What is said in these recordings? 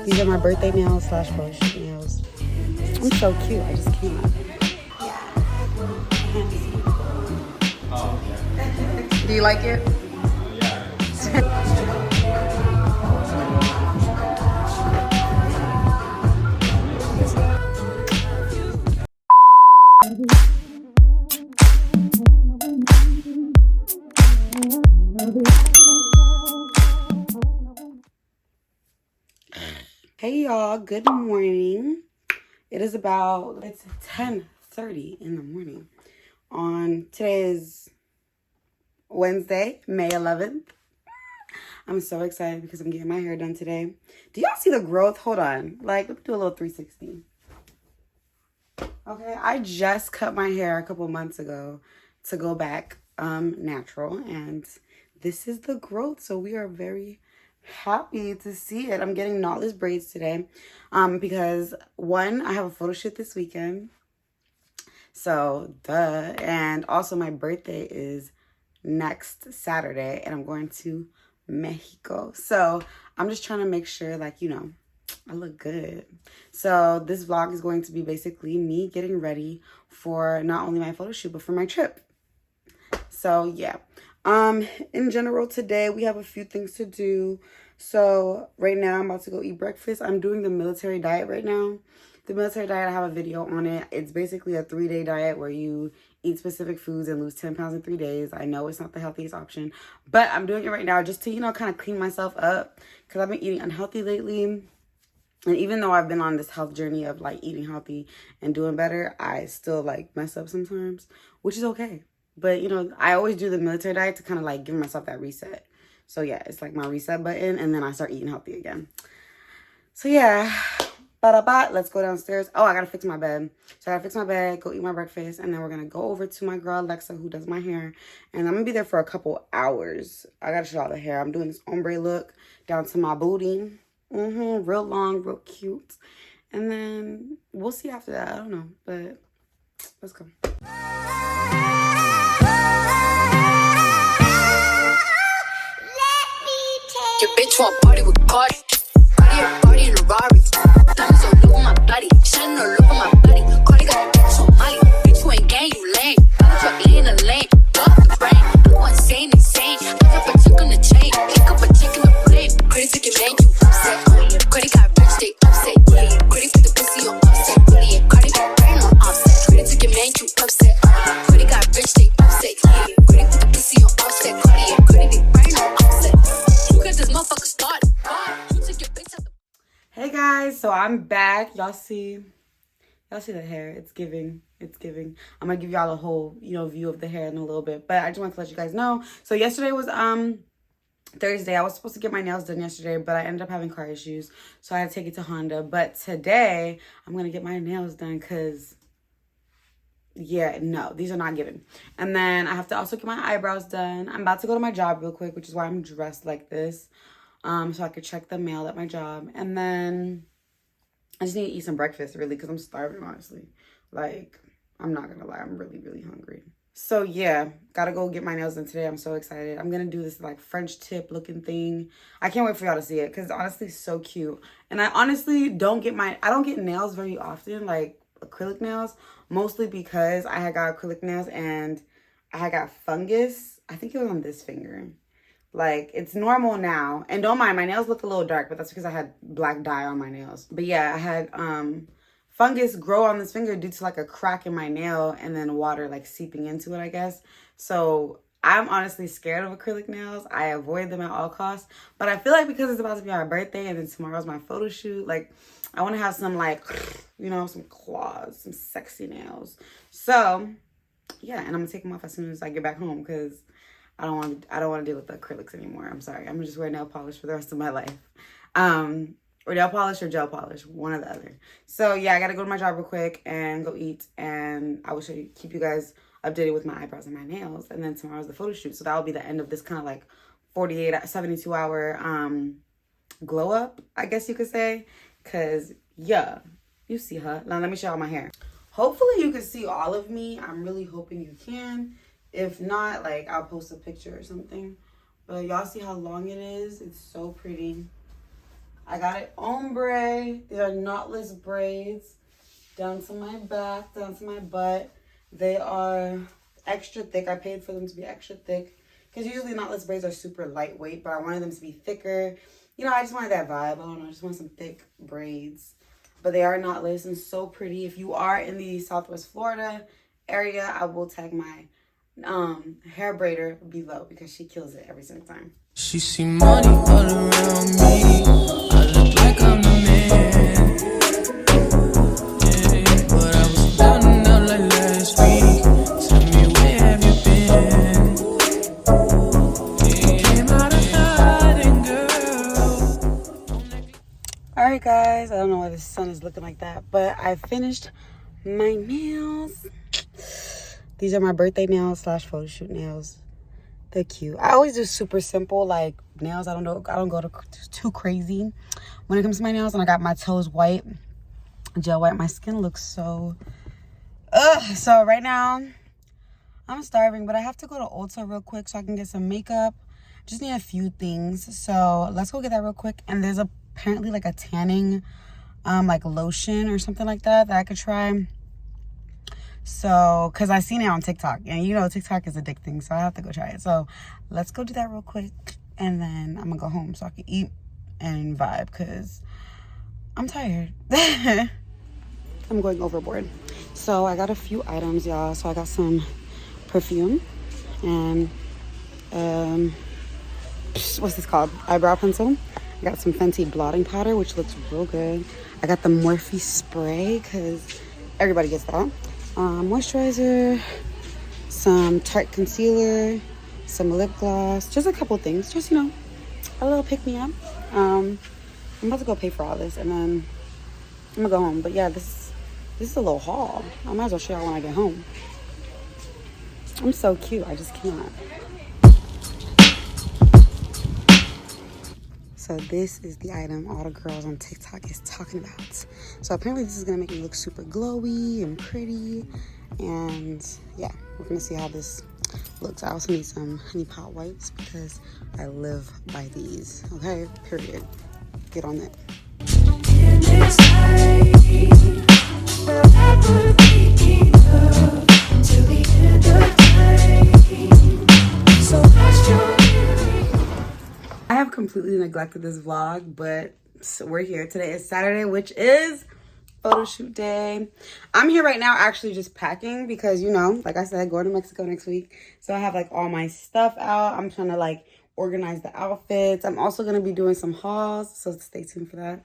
These are my birthday nails / photoshoot nails. I'm so cute, I just can't. Do you like it? Hey y'all, good morning. It's 10:30 in the morning. Today is Wednesday, May 11th. I'm so excited because I'm getting my hair done today. Do y'all see the growth? Hold on. Let's do a little 360. Okay, I just cut my hair a couple months ago to go back natural, and this is the growth. So we are very happy to see it. I'm getting knotless braids today because one, I have a photo shoot this weekend. So duh. And also my birthday is next Saturday and I'm going to Mexico. So I'm just trying to make sure I look good. So this vlog is going to be basically me getting ready for not only my photo shoot but for my trip. So yeah. In general today we have a few things to do. So right now I'm about to go eat breakfast. I'm doing the military diet right now. The military diet, I have a video on it. It's basically a 3-day diet where you eat specific foods and lose 10 pounds in 3 days. I know it's not the healthiest option, but I'm doing it right now just to, kind of clean myself up because I've been eating unhealthy lately. And even though I've been on this health journey of eating healthy and doing better, I still mess up sometimes, which is okay. But, I always do the military diet to kind of give myself that reset. So yeah, it's my reset button and then I start eating healthy again. So yeah. Let's go downstairs. Oh, I gotta fix my bed. So I gotta fix my bed, go eat my breakfast, and then we're gonna go over to my girl Alexa who does my hair. And I'm gonna be there for a couple hours. I gotta show y'all the hair. I'm doing this ombre look down to my booty. Real long, real cute. And then we'll see after that. I don't know, but let's go. Your bitch want party with Cardi. Party in a Rari. Diamonds all over my body. Shining all over my body. Cardi got bitch on Molly. Bitch, you ain't gang, you lame. Bitch, you in a lane. Off the brain. I want insane. Pick up a chick on the chain. Pick up a chick in the plane. Cardi took your man, you upset. Cardi got rich, they upset. Cardi put the pussy on offset. Cardi got brain on offset. Cardi took your man, you upset. Cardi got rich, they upset. Cardi put the pussy on offset. Cardi big brain on offset. You got this motherfucker started. You took your bitch out the. Hey guys, so I'm back. Y'all see the hair. It's giving. I'm gonna give y'all a whole view of the hair in a little bit, but I just want to let you guys know. So yesterday was Thursday. I was supposed to get my nails done yesterday, but I ended up having car issues, so I had to take it to Honda. But today I'm gonna get my nails done because no, these are not given. And then I have to also get my eyebrows done. I'm about to go to my job real quick, which is why I'm dressed like this. So I could check the mail at my job. And then I just need to eat some breakfast, really, because I'm starving, honestly. I'm not going to lie. I'm really, really hungry. So, yeah, got to go get my nails done today. I'm so excited. I'm going to do this, French tip looking thing. I can't wait for y'all to see it because, honestly, it's so cute. And I honestly don't get nails very often, acrylic nails, mostly because I had got acrylic nails and I had got fungus. I think it was on this finger. It's normal now. And don't mind, my nails look a little dark, but that's because I had black dye on my nails. But yeah, I had fungus grow on this finger due to a crack in my nail and then water seeping into it, I guess. So I'm honestly scared of acrylic nails. I avoid them at all costs. But I feel because it's about to be my birthday and then tomorrow's my photo shoot, I want to have some some claws, some sexy nails. So yeah, and I'm gonna take them off as soon as I get back home because I don't want to deal with the acrylics anymore. I'm sorry. I'm just wear nail polish for the rest of my life. Or nail polish or gel polish, one or the other. So yeah, I gotta go to my job real quick and go eat, and I will keep you guys updated with my eyebrows and my nails. And then tomorrow's the photo shoot, so that will be the end of this kind of 72 hour glow up, I guess you could say. Cause yeah, you see her. Now let me show y'all my hair. Hopefully you can see all of me. I'm really hoping you can. If not, I'll post a picture or something. But y'all see how long it is? It's so pretty. I got it ombre. These are knotless braids down to my back, down to my butt. They are extra thick. I paid for them to be extra thick because usually knotless braids are super lightweight, but I wanted them to be thicker. You know, I just wanted that vibe. I don't know, I just want some thick braids. But they are knotless and so pretty. If you are in the Southwest Florida area, I will tag my hair braider below because she kills it every single time. She see money all around me. I look like I'm the man. Yeah, but I was down and out like last week. Tell me, where have you been? Yeah, came out of hiding, girl. Alright guys, I don't know why the sun is looking like that, but I finished my nails. These are my birthday nails slash photo shoot nails. They're cute. I always do super simple like nails. I don't go too crazy when it comes to my nails. And I got my toes white, gel white. My skin looks so so right now I'm starving, but I have to go to Ulta real quick so I can get some makeup. Just need a few things, so let's go get that real quick. And there's apparently like a tanning like lotion or something like that I could try. So, because I seen it on TikTok, and you know TikTok is addicting, so I have to go try it. So let's go do that real quick, and then I'm gonna go home so I can eat and vibe because I'm tired. I'm going overboard. So I got a few items, y'all. So I got some perfume and what's this called? Eyebrow pencil. I got some Fenty blotting powder, which looks real good. I got the Morphe spray because everybody gets that. Moisturizer, some Tarte concealer, some lip gloss, just a couple things, just, you know, a little pick-me-up. I'm about to go pay for all this and then I'm gonna go home. But yeah, this is a little haul. I might as well show y'all when I get home. I'm so cute, I just cannot. So this is the item all the girls on TikTok is talking about. So apparently this is gonna make me look super glowy and pretty. And yeah, we're gonna see how this looks. I also need some honey pot wipes because I live by these, okay? Period. Get on it. I have completely neglected this vlog, but we're here. Today is Saturday, which is photo shoot day. I'm here right now actually just packing because, you know, like I said, going to Mexico next week. So I have like all my stuff out. I'm trying to like organize the outfits. I'm also going to be doing some hauls, so stay tuned for that.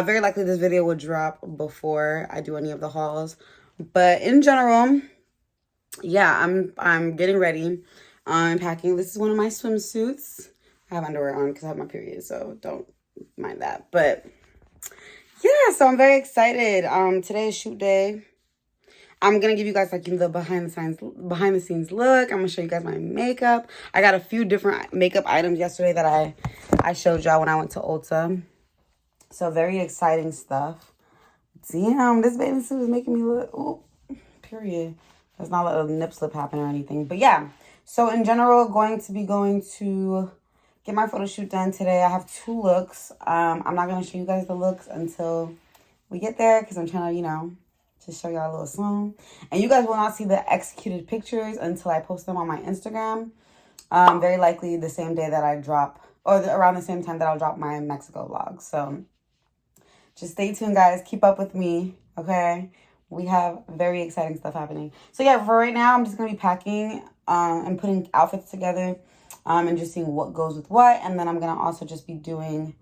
Very likely this video will drop before I do any of the hauls. But in general, yeah, I'm getting ready. I'm packing. This is one of my swimsuits. I have underwear on because I have my period, so don't mind that. But yeah, so I'm very excited. Today is shoot day. I'm gonna give you guys like the behind the scenes look. I'm gonna show you guys my makeup. I got a few different makeup items yesterday that I showed y'all when I went to Ulta. So very exciting stuff. Damn, this bathing suit is making me look, ooh, period. There's not a nip slip happen or anything. But yeah, so in general, going to get my photo shoot done today. I have 2 looks. I'm not going to show you guys the looks until we get there because I'm trying to, you know, just show y'all a little song. And you guys will not see the executed pictures until I post them on my Instagram. Very likely the same day that I drop, or around the same time that I'll drop my Mexico vlog. So just stay tuned, guys. Keep up with me, okay? We have very exciting stuff happening. So yeah, for right now, I'm just going to be packing and putting outfits together. And just seeing what goes with what. And then I'm going to also just be doing,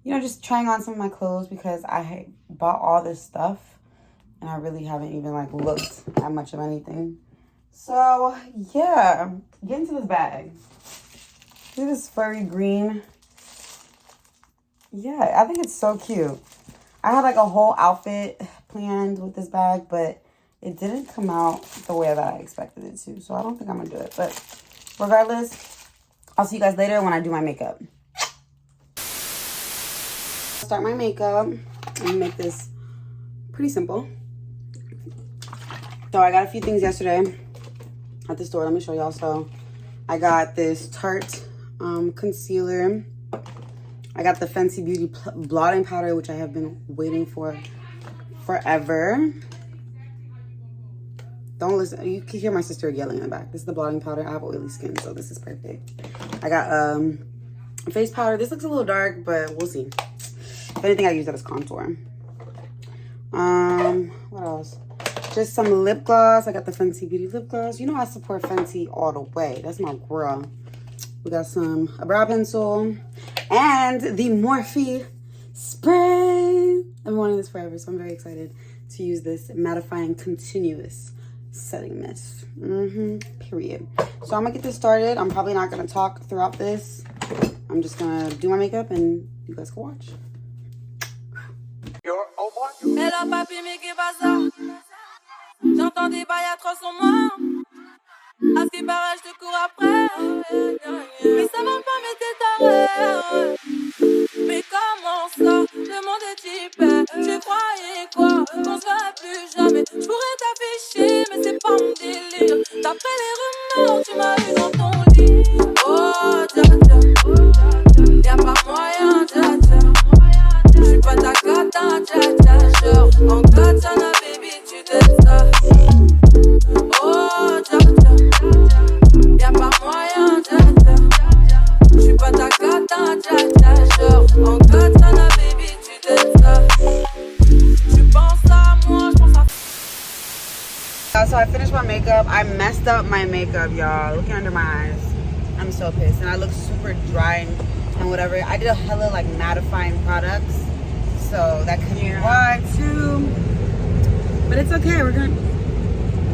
you know, just trying on some of my clothes because I bought all this stuff and I really haven't even like looked at much of anything. So yeah, get into this bag. See this furry green? Yeah, I think it's so cute. I had like a whole outfit planned with this bag, but it didn't come out the way that I expected it to. So I don't think I'm going to do it. But regardless, I'll see you guys later when I do my makeup. Start my makeup. I'm gonna make this pretty simple. So I got a few things yesterday at the store. Let me show y'all. So I got this Tarte concealer. I got the Fenty Beauty blotting powder, which I have been waiting for forever. Don't listen. You can hear my sister yelling in the back. This is the blotting powder. I have oily skin, so this is perfect. I got face powder. This looks a little dark, but we'll see. If anything, I use that as contour. What else? Just some lip gloss. I got the Fenty Beauty lip gloss. You know I support Fenty all the way. That's my girl. We got a brow pencil and the Morphe spray. I've been wanting this forever, so I'm very excited to use this mattifying continuous setting mist. Period. So I'm gonna get this started. I'm probably not gonna talk throughout this. I'm just gonna do my makeup and you guys can watch. Hello papi, mais qu'est pas ça? J'entends des bails atroces sur moi. À ce qui paraît, je te cours après. Mais ça va pas, mais t'es taré. Mais comment ça? Le monde est typé. Tu croyais quoi? Qu'on se verrait plus jamais. Je pourrais t'afficher, mais c'est pas mon délire. D'après les rumeurs, tu m'as eu dans ton lit. Oh, dja dja. Y'a pas moyen, dja dja. J'suis pas ta cata, dja dja. Genre, en katana, baby, tu détestes. Oh, dja dja. Y'a pas moyen, dja dja. J'suis pas ta cata, dja dja. Genre, en katana, baby, tu détestes. Tu penses à moi, j'pense à... So I finished my makeup. I messed up my makeup, y'all. Looking under my eyes. I'm so pissed. And I look super dry and whatever. I did a hella like mattifying products. So that could be why too. But it's okay. We're gonna...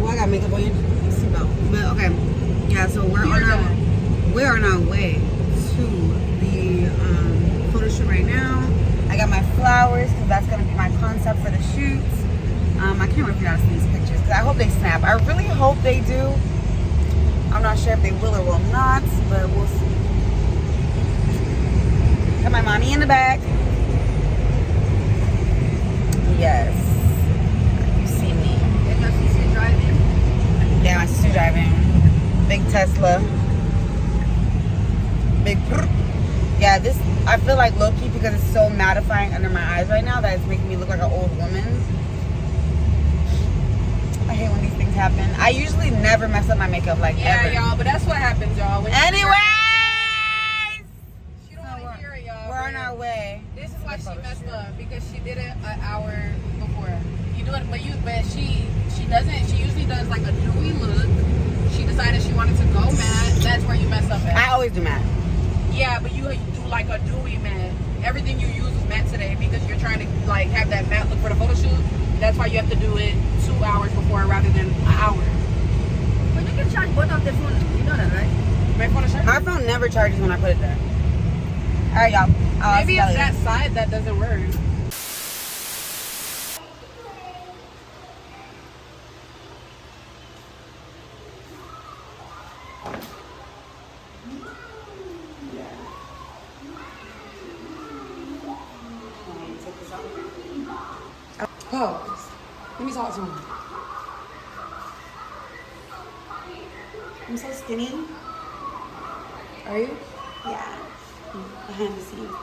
Oh, I got makeup on your seatbelt. But okay. Yeah, so we're on our way to the photo shoot right now. I got my flowers because that's gonna be my concept for the shoot. I can't wait for y'all to see these pictures because I hope they snap. I really hope they do. I'm not sure if they will or will not, but we'll see. Got my mommy in the back. Yes. You see me. And your sister driving. Yeah, my sister driving. Big Tesla. Big. Yeah, this, I feel like low-key because it's so mattifying under my eyes right now that it's making me look like an old woman. I hate when these things happen. I usually never mess up my makeup like ever. Yeah, y'all, but that's what happens, y'all. Anyways! She don't want to hear it, y'all. We're on our way. This is why she messed up, because she did it an hour before. You do it, but she doesn't. She usually does like a dewy look. She decided she wanted to go matte. That's where you mess up at. I always do matte. Yeah, but you do like a dewy matte. Everything you use is matte today because you're trying to like have that matte look for the photo shoot. That's why you have to do it 2 hours before rather than an hour. But you can charge both of the phone. You know that, right? My phone is charged. My phone never charges when I put it there. All right, y'all. Maybe it's that side that doesn't work. Pose. Let me talk to him. I'm so skinny. Are you? Yeah. Behind the scenes.